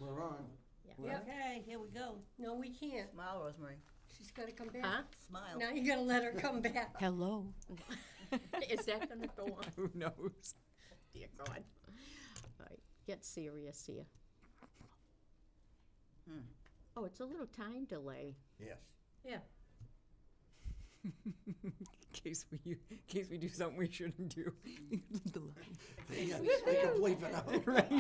We're on. Yeah. Okay, here we go. No, we can't. Smile, Rosemary. She's gotta come back. Huh? Smile. Now you gotta let her come back. Hello. Is that gonna go on? Who knows? Dear God. All right, get serious here. Oh, it's a little time delay. Yes. Yeah. In case we do something we shouldn't do. We can bleep it out. Right.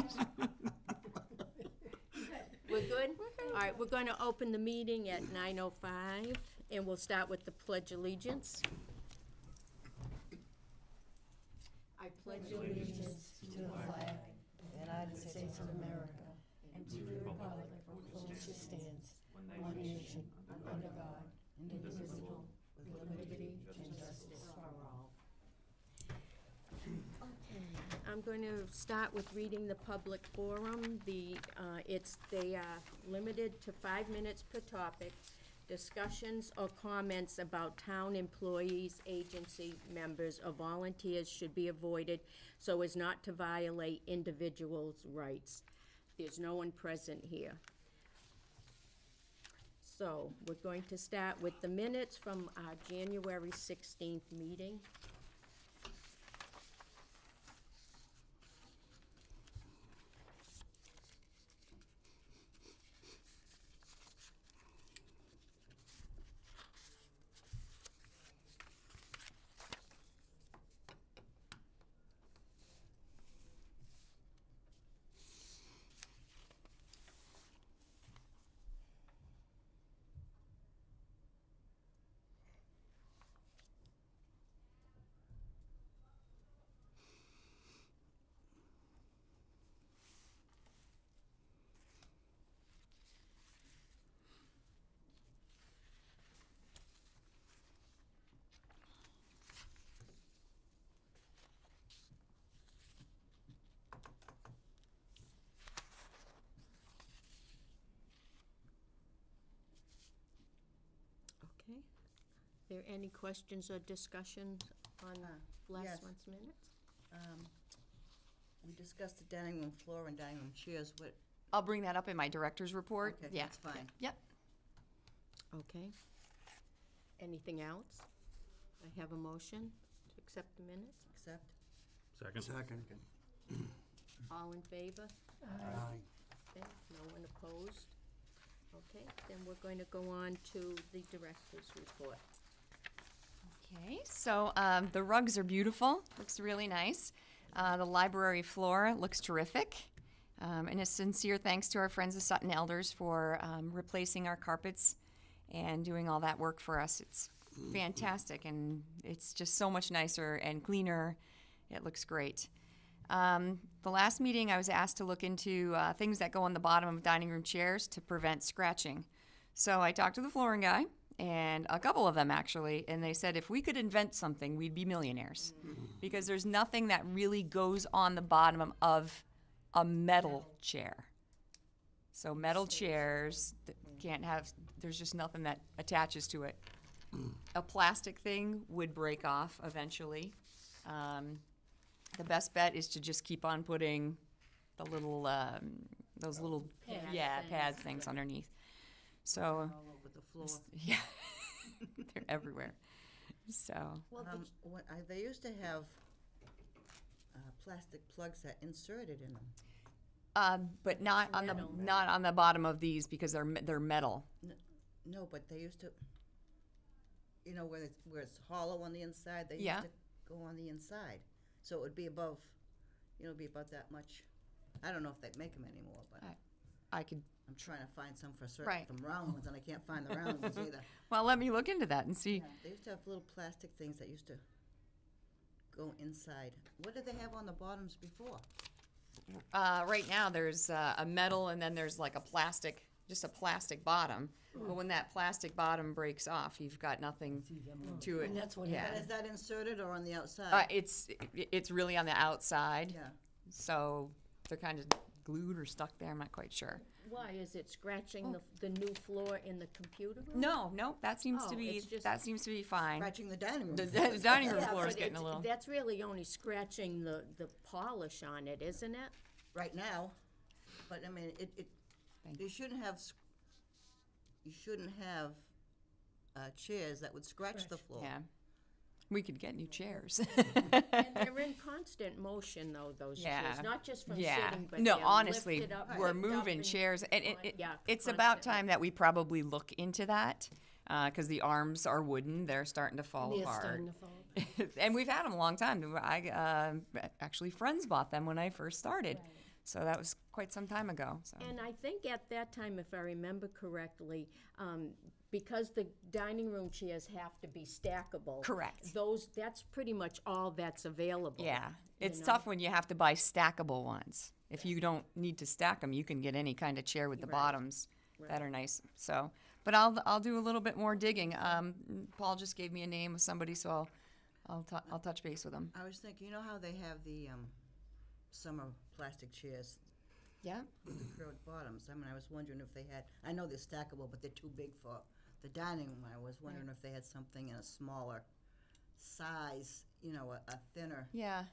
We're good? All right, we're going to open the meeting at 9:05, and we'll start with the Pledge Allegiance. I pledge allegiance To the flag of the United States of America and to the republic for which it stands, one nation, under God, indivisible, with liberty and justice for all. I'm going to start with reading the public forum. They are limited to 5 minutes per topic. Discussions or comments about town employees, agency members, or volunteers should be avoided so as not to violate individuals' rights. There's no one present here. So we're going to start with the minutes from our January 16th meeting. Okay. Are there any questions or discussions on last yes. month's minutes? We discussed the dining room floor and dining room chairs. What? I'll bring that up in my director's report. Okay, Yeah. that's fine. Yep. Okay. Anything else? I have a motion to accept the minutes. Accept. Second. All in favor? Aye. Okay, no one opposed? Okay, then we're going to go on to the director's report. Okay, so the rugs are beautiful. Looks really nice. The library floor looks terrific. And a sincere thanks to our friends, the Sutton Elders, for replacing our carpets and doing all that work for us. It's fantastic, and it's just so much nicer and cleaner. It looks great. The last meeting, I was asked to look into things that go on the bottom of dining room chairs to prevent scratching. So I talked to the flooring guy, and a couple of them actually, and they said if we could invent something, we'd be millionaires. Because there's nothing that really goes on the bottom of a metal chair. So metal chairs that can't have, there's just nothing that attaches to it. A plastic thing would break off eventually. The best bet is to just keep on putting the little, those little, pad things underneath. So, All over the floor. yeah, they're everywhere. So, Well, They used to have plastic plugs that inserted in them. but not on the Metal. not on the bottom of these because they're metal. No, but they used to, where it's hollow on the inside, they Yeah. used to go on the inside. So it would be above, be about that much. I don't know if they make them anymore, but I could. I'm trying to find some for Right. some round ones, and I can't find the round ones either. Well, let me look into that and see. Yeah, they used to have little plastic things that used to go inside. What did they have on the bottoms before? Right now, there's a metal, and then there's like just a plastic bottom. But when that plastic bottom breaks off, you've got nothing to it. And that's what yeah. And is that inserted or on the outside? It's really on the outside, Yeah. so they're kind of glued or stuck there. I'm not quite sure. why, is it scratching the new floor in the computer room? No, that seems to Oh, be it's just- fine. Scratching the dining room. The floor. dining room Yeah, floor is but getting a little. that's really only scratching the polish on it, isn't it? Right now, but I mean, Thank You shouldn't have, chairs that would scratch the floor. Yeah. We could get new chairs. And they're in constant motion, though, those Yeah. chairs, not just from Yeah. sitting, but No, they're honestly, lifted up, we're picked up, moving and chairs, and yeah, it's about constantly. time that we probably look into that, because the arms are wooden, they're starting to fall apart. And we've had them a long time. Actually, friends bought them when I first started, so that was quite some time ago. So. And I think at that time, if I remember correctly, because the dining room chairs have to be stackable. Correct. That's pretty much all that's available. Yeah, it's know? tough when you have to buy stackable ones. If you don't need to stack them, you can get any kind of chair with the bottoms that are nice. So, but I'll do a little bit more digging. Paul just gave me a name of somebody, so I'll touch base with him. I was thinking, you know how they have the summer plastic chairs Yeah. with the curved bottoms? I mean, I was wondering if they had, I know they're stackable, but they're too big for the dining room. I was wondering if they had something in a smaller size, you know, a thinner, Yeah.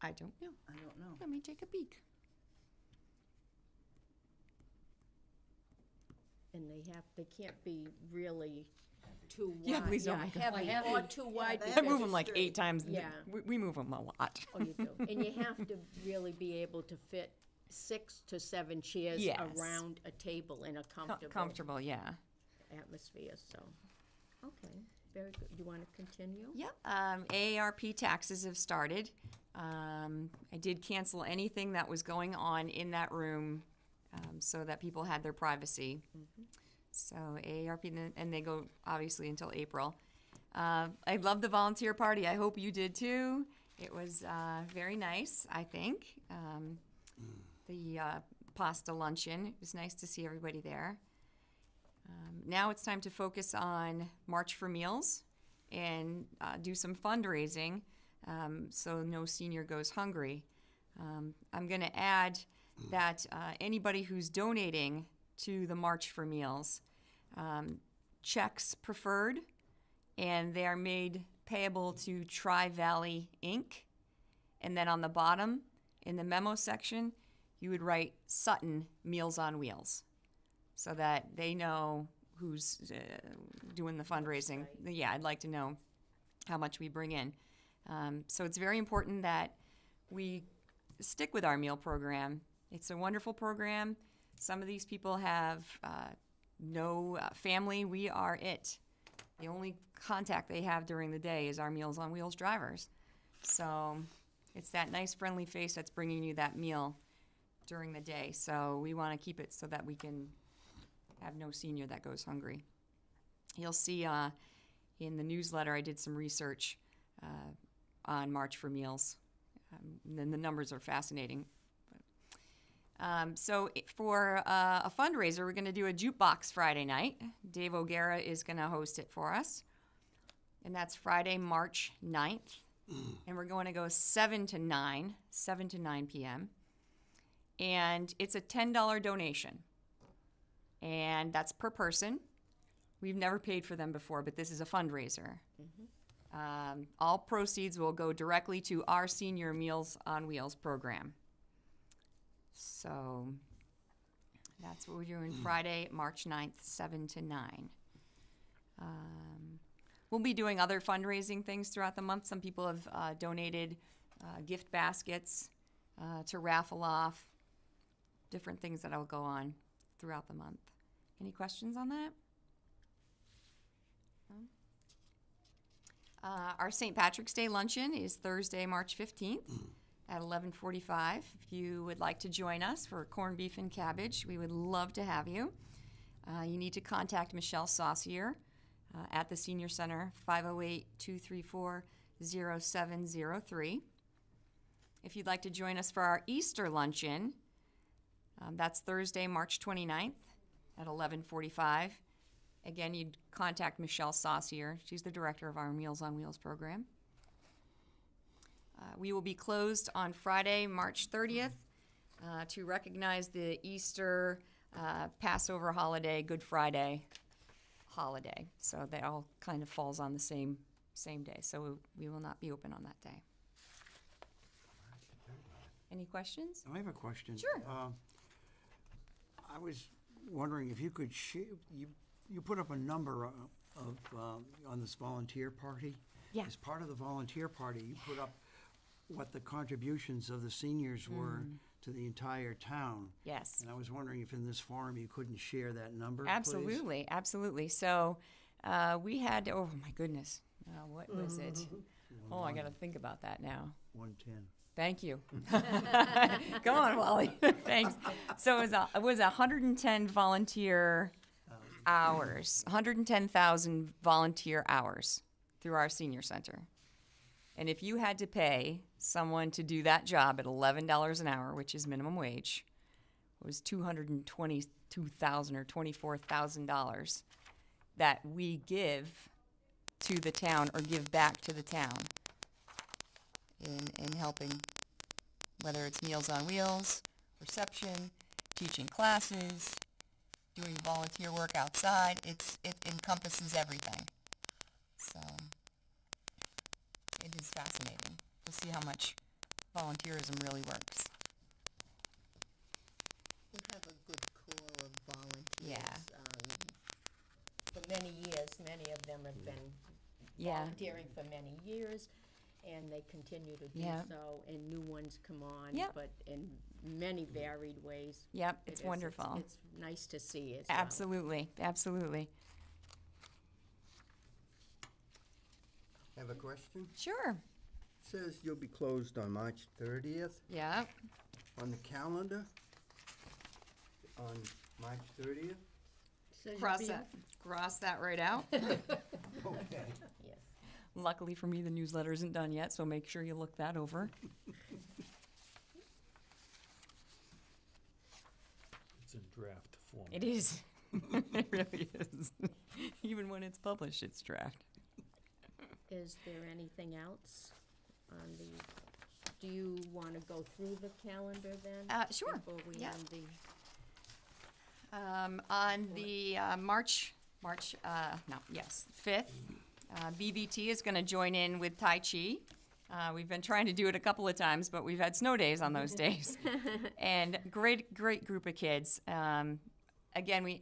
I don't know. I don't know. Let me take a peek. And they can't be really too wide. Yeah, please don't make 'em heavy or too wide. they I have because- move them like 8 times. Yeah. We move them a lot. Oh, you do. And you have to really be able to fit 6 to 7 chairs Yes. around a table in a Comfortable, yeah. atmosphere, so, okay, very good. You want to continue? Yep. AARP taxes have started. I did cancel anything that was going on in that room so that people had their privacy. So AARP, and they go obviously until April. I love the volunteer party. I hope you did too. It was very nice, I think. The pasta luncheon, it was nice to see everybody there. Now it's time to focus on March for Meals and do some fundraising so no senior goes hungry. I'm going to add that anybody who's donating to the March for Meals, checks preferred, and they are made payable to Tri-Valley Inc. And then on the bottom, in the memo section, you would write Sutton Meals on Wheels so that they know who's doing the fundraising. Yeah, I'd like to know how much we bring in. So it's very important that we stick with our meal program. It's a wonderful program. Some of these people have no family. We are it. The only contact they have during the day is our Meals on Wheels drivers. So it's that nice, friendly face that's bringing you that meal during the day. So we want to keep it so that we can have no senior that goes hungry. You'll see in the newsletter I did some research on March for Meals. And then the numbers are fascinating. For a fundraiser, we're going to do a jukebox Friday night. Dave O'Gara is going to host it for us. And that's Friday, March 9th. And we're going to go 7 to 9 p.m. And it's a $10 donation. And that's per person. We've never paid for them before, but this is a fundraiser. All proceeds will go directly to our Senior Meals on Wheels program. So that's what we're doing Friday, March 9th, 7 to 9. We'll be doing other fundraising things throughout the month. Some people have donated gift baskets to raffle off, different things that will go on throughout the month. Any questions on that? No? Our St. Patrick's Day luncheon is Thursday, March 15th at 11:45. If you would like to join us for corned beef and cabbage, we would love to have you. You need to contact Michelle Saucier at the Senior Center, 508-234-0703. If you'd like to join us for our Easter luncheon, that's Thursday, March 29th at 11:45. Again, you'd contact Michelle Saucier. She's the director of our Meals on Wheels program. We will be closed on Friday, March 30th to recognize the Easter, Passover holiday, Good Friday holiday. So that all kind of falls on the same day. So we will not be open on that day. Any questions? I have a question. Sure. I was wondering if you could share, you put up a number on this volunteer party. Yeah. As part of the volunteer party, you put up what the contributions of the seniors were to the entire town. Yes. And I was wondering if in this forum you couldn't share that number, please? Absolutely, absolutely. So we had, oh my goodness, what was it? Oh, I got to think about that now. 110. Thank you. Go on, Wally. Thanks. So it was 110 volunteer hours, 110,000 volunteer hours through our senior center. And if you had to pay someone to do that job at $11 an hour, which is minimum wage, it was $222,000 or $24,000 that we give to the town or give back to the town in helping, whether it's Meals on Wheels, reception, teaching classes, doing volunteer work outside. It encompasses everything. So it is fascinating to see how much volunteerism really works. We have a good core of volunteers. Yeah. For many years, many of them have been Yeah. volunteering for many years, and they continue to do Yeah. so, and new ones come on, Yep. but in many varied ways. Yep, It it's is. wonderful. It's nice to see as well. Absolutely, absolutely. Have a question? Sure. It says you'll be closed on March 30th. Yeah. On the calendar, on March 30th? Cross that right out. Okay. Yes. Luckily for me, the newsletter isn't done yet, so make sure you look that over. It's in draft form. It is. It really is. Even when it's published, it's draft. Is there anything else on the, do you want to go through the calendar then? Sure. Before we Yeah. end the, On the March 5th, BVT is going to join in with Tai Chi. We've been trying to do it a couple of times, but we've had snow days on those days. And great group of kids. Again,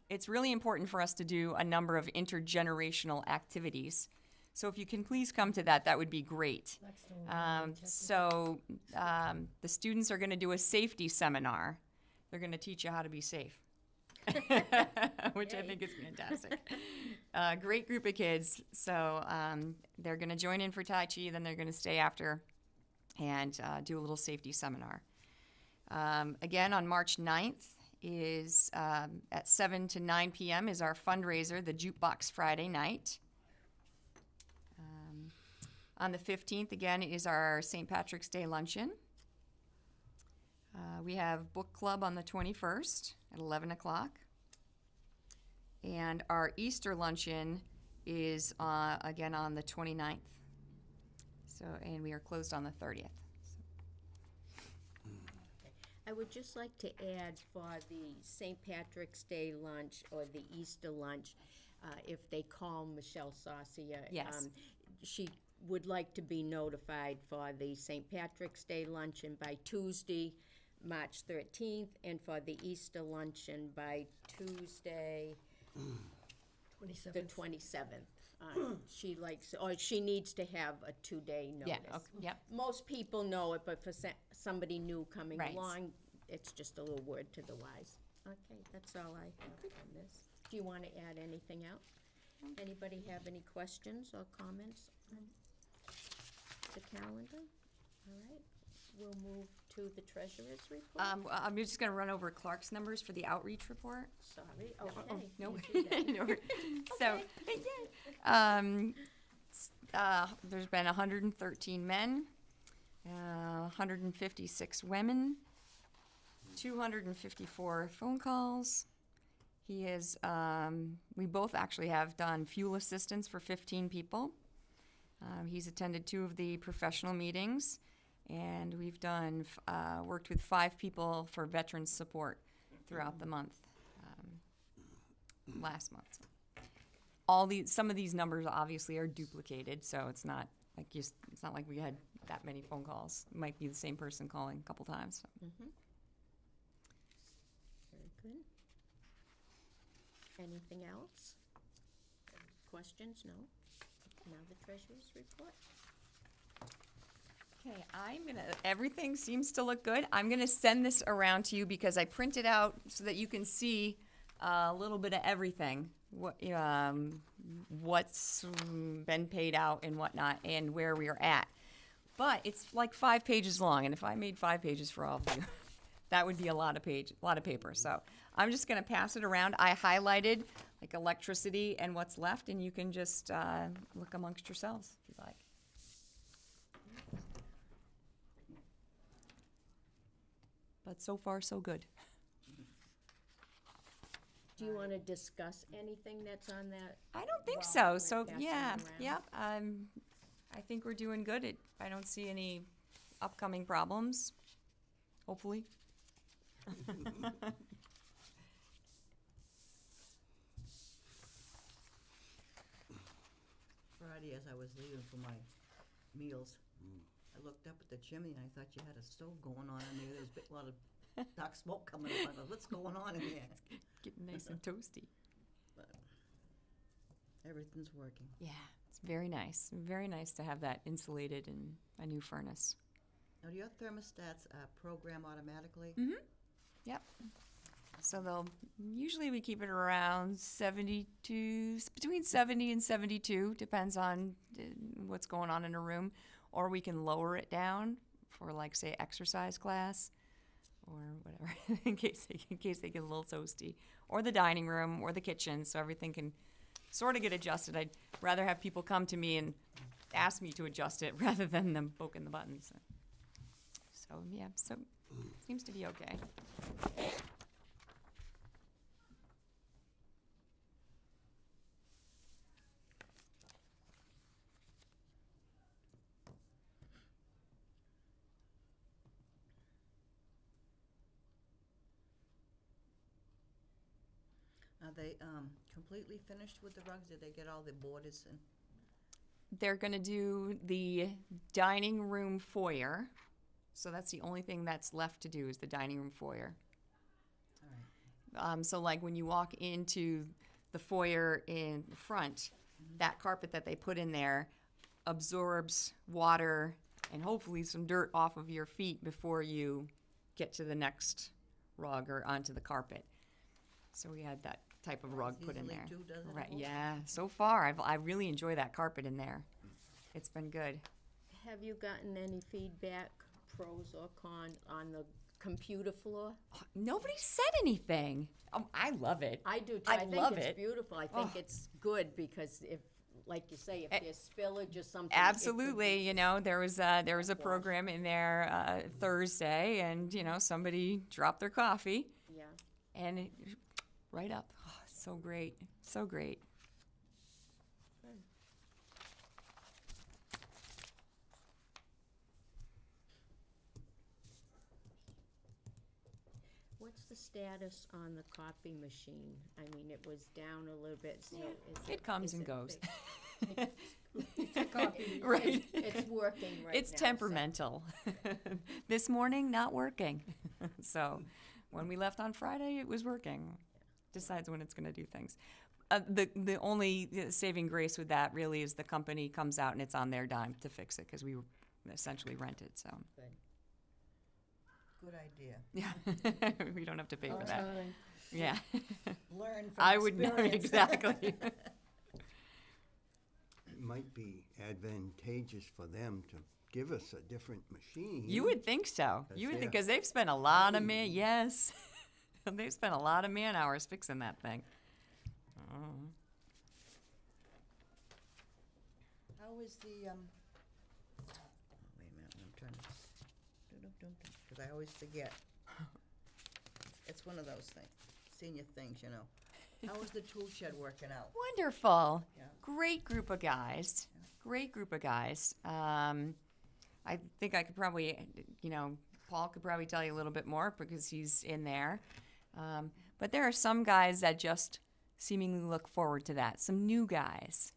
it's really important for us to do a number of intergenerational activities. So if you can please come to that, that would be great. The students are going to do a safety seminar. They're going to teach you how to be safe, which I think is fantastic. Great group of kids. So they're going to join in for Tai Chi, then they're going to stay after and do a little safety seminar. Again, on March 9th is at 7 to 9 p.m. is our fundraiser, the Jukebox Friday night. On the 15th, again, is our St. Patrick's Day luncheon. We have book club on the 21st at 11 o'clock. And our Easter luncheon is, again, on the 29th. And we are closed on the 30th. I would just like to add for the St. Patrick's Day lunch or the Easter lunch, if they call Michelle Saucier. Yes. She would like to be notified for the St. Patrick's Day luncheon by Tuesday, March 13th, and for the Easter luncheon by Tuesday, the 27th. She needs to have a 2-day notice. Yeah, okay, yep. Most people know it, but for somebody new coming Right. along, it's just a little word to the wise. Okay, that's all I have on this. Do you want to add anything else? Anybody have any questions or comments on the calendar? All right, we'll move to the treasurer's report. I'm just going to run over Clark's numbers for the outreach report. Sorry, Oh, okay. no. you do that. No. So, there's been 113 men, 156 women, 254 phone calls. We both actually have done fuel assistance for 15 people. He's attended 2 of the professional meetings, and we've done worked with 5 people for veterans support throughout the month, last month. Some of these numbers obviously are duplicated, so it's not like we had that many phone calls. It might be the same person calling a couple times. So. Very Good. Anything else? Questions? No? Now the treasurer's report. Okay, everything seems to look good. I'm gonna send this around to you because I printed out so that you can see a little bit of everything. What's been paid out and whatnot and where we are at. But it's like 5 pages long, and if I made 5 pages for all of you, that would be a lot of paper. So I'm just gonna pass it around. I highlighted like electricity and what's left, and you can just look amongst yourselves if you like. But so far, so good. Do you want to discuss anything that's on that? I don't think Well, so. we're So passing yeah, around. yep. I think we're doing good. I don't see any upcoming problems. Hopefully. Friday, as I was leaving for my meals, I looked up at the chimney and I thought you had a stove going on in there. There was a lot of dark smoke coming up. I thought, what's going on in there? Getting nice and toasty. But everything's working. Yeah, it's very nice. Very nice to have that insulated and a new furnace. Now, do your thermostats program automatically? Yep. So usually we keep it around 72, between 70 and 72, depends on what's going on in a room. Or we can lower it down for, like, say, exercise class or whatever, in case they get a little toasty. Or the dining room or the kitchen, so everything can sort of get adjusted. I'd rather have people come to me and ask me to adjust it rather than them poking the buttons. So yeah, so seems to be okay. Are they completely finished with the rugs? Did they get all the borders in? They're going to do the dining room foyer. So that's the only thing that's left to do is the dining room foyer. All right. So like when you walk into the foyer in the front, that carpet that they put in there absorbs water and hopefully some dirt off of your feet before you get to the next rug or onto the carpet. So we had that type of rug put in Easily there. too, does it? Right, yeah. So far, I really enjoy that carpet in there. It's been good. Have you gotten any feedback, pros or con, on the computer floor? Nobody said anything. I love it. I do too. I I think love it's it. beautiful. I think it's good because if, like you say, if there's spillage or something. Absolutely. You know, there was a program in there Thursday, and you know somebody dropped their coffee, Yeah. and it, right up. Oh, so great, so great. What's the status on the copy machine? I mean, it was down a little bit, so is It comes is and it goes. fixed? It's a copy. Right. It's working right now. It's so- temperamental. This morning, not working. So when we left on Friday, it was working. Decides when it's going to do things. The only saving grace with that really is the company comes out and it's on their dime to fix it because we essentially rented. So Good idea. yeah, we don't have to pay for that. Yeah, Learn from I would know experience. exactly. It might be advantageous for them to give us a different machine. You would think so. You would think Yeah. because they've spent a lot of yes, they've spent a lot of man hours fixing that thing. Oh. How is the, wait a minute, I'm trying to, because I always forget. It's one of those things, senior things, you know. How is the tool shed working out? Wonderful. Yeah. Great group of guys. Great group of guys. I think I could probably, you know, Paul could probably tell you a little bit more because he's in there. But there are some guys that just seemingly look forward to that. Some new guys.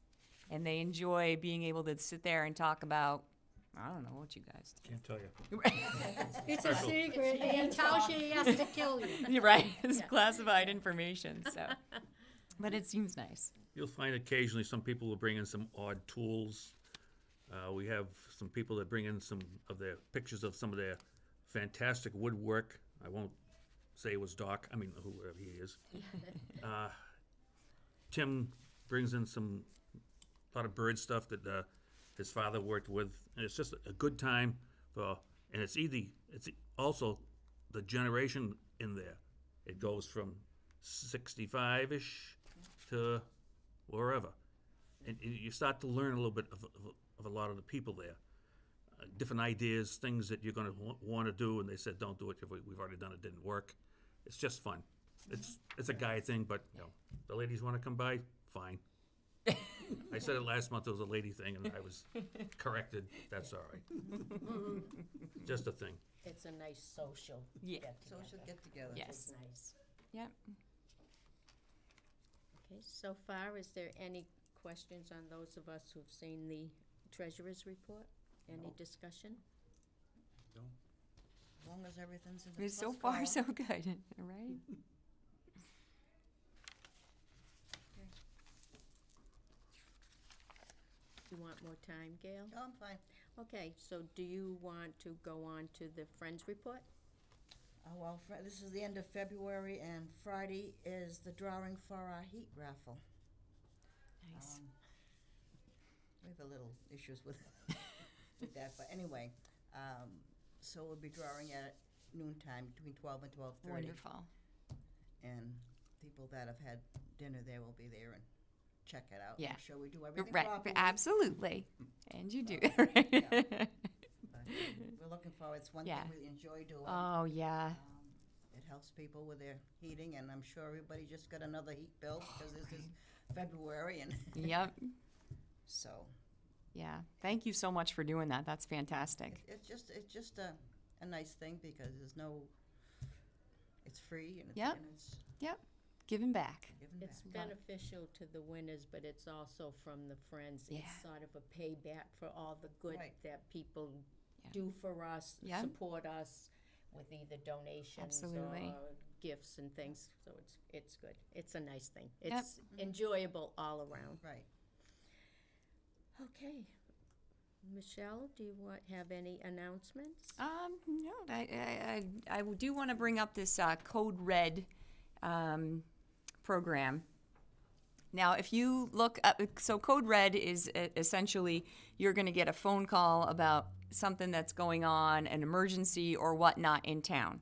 And they enjoy being able to sit there and talk about I don't know what you guys Can't tell you. do. It's a secret, until she has to kill you. You're right. It's classified information. So, but it seems nice. You'll find occasionally some people will bring in some odd tools. We have some people that bring in some of their pictures of some of their fantastic woodwork. I won't say it was Doc, whoever he is. Tim brings in a lot of bird stuff that his father worked with, and it's just a good time and it's also the generation in there. It goes from 65-ish to wherever. And you start to learn a little bit of a lot of the people there. Different ideas, things that you're going to want to do, and they said, don't do it. We've already done it, didn't work. It's just fun. It's a guy thing, but the ladies want to come by, fine. I said it last month, it was a lady thing, and I was corrected. That's all right. Just a thing. It's a nice social get-together. Social get-together. Yes. It's nice. Yep. Okay, so far, is there any questions on those of us who've seen the treasurer's report? Any discussion? As long as everything's in the plus So far, column. so good, right? Do you want more time, Gail? Oh, I'm fine. Okay, so do you want to go on to the Friends report? Well, this is the end of February, and Friday is the drawing for our heat raffle. Nice. We have a little issues with that, but anyway, so we'll be drawing at noontime between 12 and 12:30. Wonderful. And people that have had dinner there will be there and check it out. Yeah. Make sure we do everything Right. properly. Absolutely. And you do. But we're looking forward. It's one Yeah. thing we enjoy doing. Oh, yeah. It helps people with their heating, and I'm sure everybody just got another heat bill because this is February, and Yep. so Yeah. Thank you so much for doing that. That's fantastic. it's just a nice thing because it's free and Yep. it's Yep. Giving back. given It's back. beneficial to the winners, but it's also from the Friends. Yeah. It's sort of a payback for all the good Right. that people Yeah. do for us, Yeah. support us with either donations Absolutely. or gifts and things. So it's good. It's a nice thing. Yep. It's enjoyable all around. Right. Okay. Michelle, do you have any announcements? No, I do want to bring up this Code Red program. Now, if you look up, so Code Red is essentially you're going to get a phone call about something that's going on, an emergency or whatnot in town.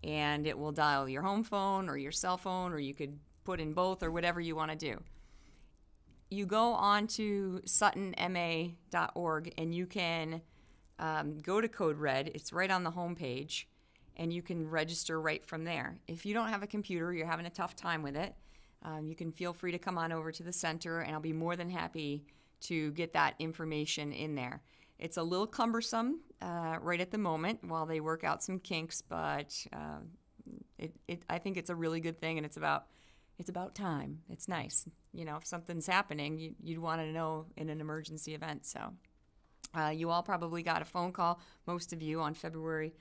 And it will dial your home phone or your cell phone, or you could put in both or whatever you want to do. You go on to suttonma.org and you can go to Code Red. It's right on the homepage, and you can register right from there. If you don't have a computer, you're having a tough time with it, you can feel free to come on over to the center, and I'll be more than happy to get that information in there. It's a little cumbersome right at the moment while they work out some kinks, but I think it's a really good thing, and it's about time. It's nice. You know, if something's happening, you'd want to know in an emergency event. So you all probably got a phone call, most of you, on February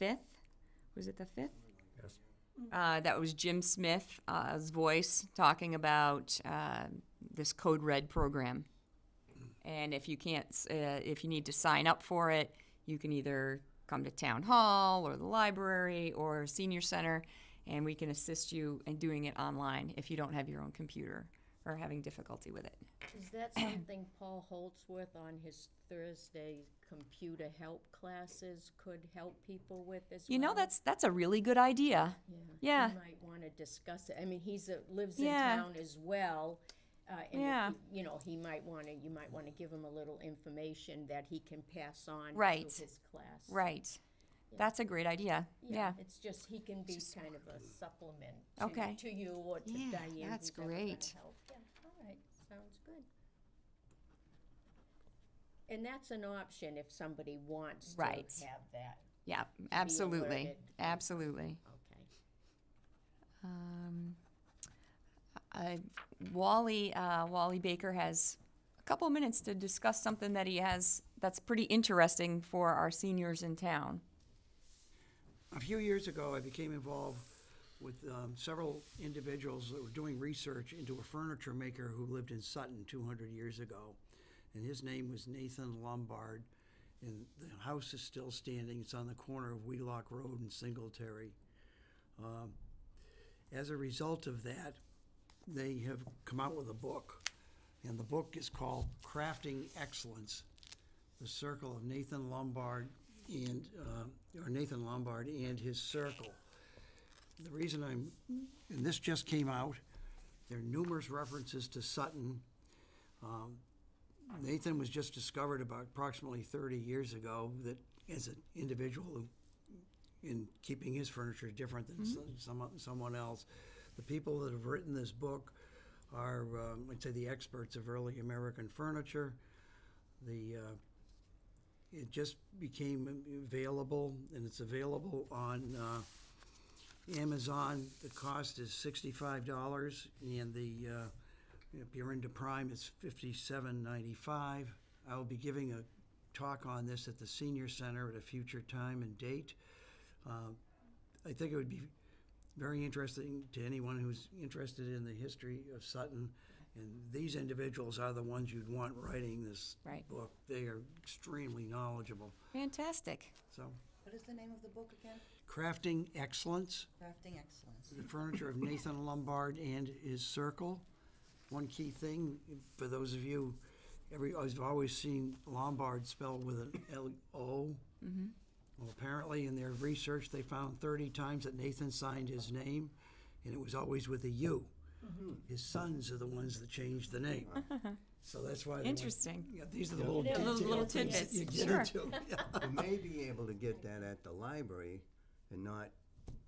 5th. Was it the 5th? Yes. That was Jim Smith's voice talking about this Code Red program. And if you can't, if you need to sign up for it, you can either come to Town Hall or the library or Senior Center, and we can assist you in doing it online if you don't have your own computer or having difficulty with it. Is that something Paul Holdsworth on his Thursday computer help classes could help people with as well? You know, that's a really good idea. Yeah. You might want to discuss it. I mean, lives in Yeah. town as well. And Yeah. if you might want to give him a little information that he can pass on Right. to his class. Right. That's a great idea. Yeah. It's just he can be kind of a supplement Okay. to you or to Yeah, Diane. that's who's ever gonna great. help. Yeah. All right. Sounds good. And that's an option if somebody wants Right. to have that. Yeah, absolutely. alerted. Absolutely. Okay. Wally Baker has a couple minutes to discuss something that he has that's pretty interesting for our seniors in town. A few years ago, I became involved with several individuals that were doing research into a furniture maker who lived in Sutton 200 years ago. And his name was Nathan Lombard. And the house is still standing. It's on the corner of Wheelock Road and Singletary. As a result of that, they have come out with a book. And the book is called Crafting Excellence, The Circle of Nathan Lombard and his Circle. The reason and this just came out, there are numerous references to Sutton. Nathan was just discovered about approximately 30 years ago that as an individual who, in keeping his furniture different than someone else. The people that have written this book are, I'd say, the experts of early American furniture. It just became available, and it's available on Amazon. The cost is $65, and if you're into Prime, it's $57.95. I will be giving a talk on this at the Senior Center at a future time and date. I think it would be very interesting to anyone who's interested in the history of Sutton. And these individuals are the ones you'd want writing this book. They are extremely knowledgeable. Fantastic. So, What is the name of the book again? Crafting Excellence, Crafting Excellence. the furniture of Nathan Lombard and his Circle. One key thing for those of you, I've always seen Lombard spelled with an L-O. Mm-hmm. Well, apparently in their research, they found 30 times that Nathan signed his name, and it was always with a U. His sons are the ones that changed the name. So that's why. Interesting. Yeah, these are the little Yeah, details. little tidbits. You get Sure. into. Yeah. You may be able to get that at the library and not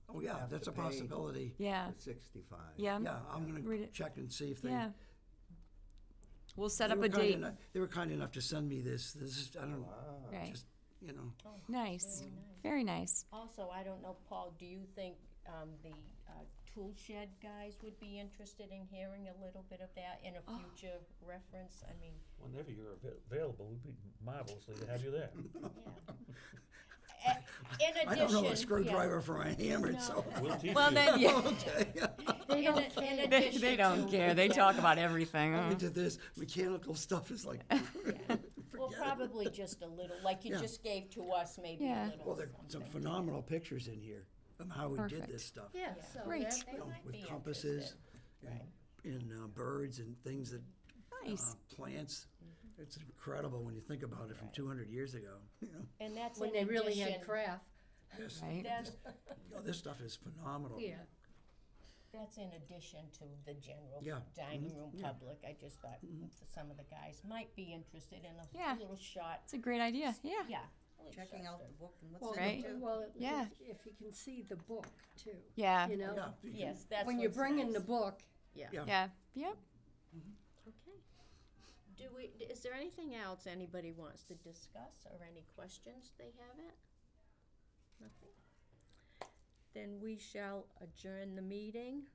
Oh, yeah, Have that's to a pay. possibility. Yeah. for 65. Yeah. Yeah, I'm Read gonna it. check and see if they. Yeah. We'll set they up were a kind date. enough- They were kind enough to send me this. This is, I don't know, Right. just, you know. Nice. Very nice. Very nice. Also, I don't know, Paul, do you think the tool shed guys would be interested in hearing a little bit of that in a future reference? I mean, Whenever you're available, it would be marvelously to have you there. yeah. In addition, I don't know a screwdriver from a hammer, No. so. We'll teach Well, you. then, yeah. Okay, yeah. In addition They don't to- care. They talk about everything. I'm into this. Mechanical stuff is like, Well, forget it. probably just a little, like you Yeah. just gave to us, maybe Yeah. a little Well, there are some something. phenomenal pictures in here of how we did Perfect. this stuff. Yeah, Yeah. so Great. that, They You know, might with be compasses interested. and birds and things that, Nice. plants. It's incredible when you think about it from 200 years ago. You know, And that's when in they really addition, had craft, this, Right. this stuff is phenomenal. yeah. that's in addition to the general Yeah. dining room Yeah. public. I just thought some of the guys might be interested in a Yeah. little shot. It's a great idea. Yeah. Yeah. a little Checking short out the story. book and Well, what's Right. in it too. Well, Yeah. if you can see the book too, Yeah. you know? Yeah, you can- Yes, that's When you what's bring in the nice. book, Yeah. Yeah. Yeah. Yep. Okay. Is there anything else anybody wants to discuss or any questions they have it? Nothing? Then we shall adjourn the meeting.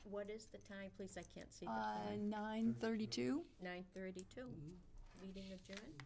What is the time, please? I can't see the time. 9:32. 9:32. Meeting adjourned.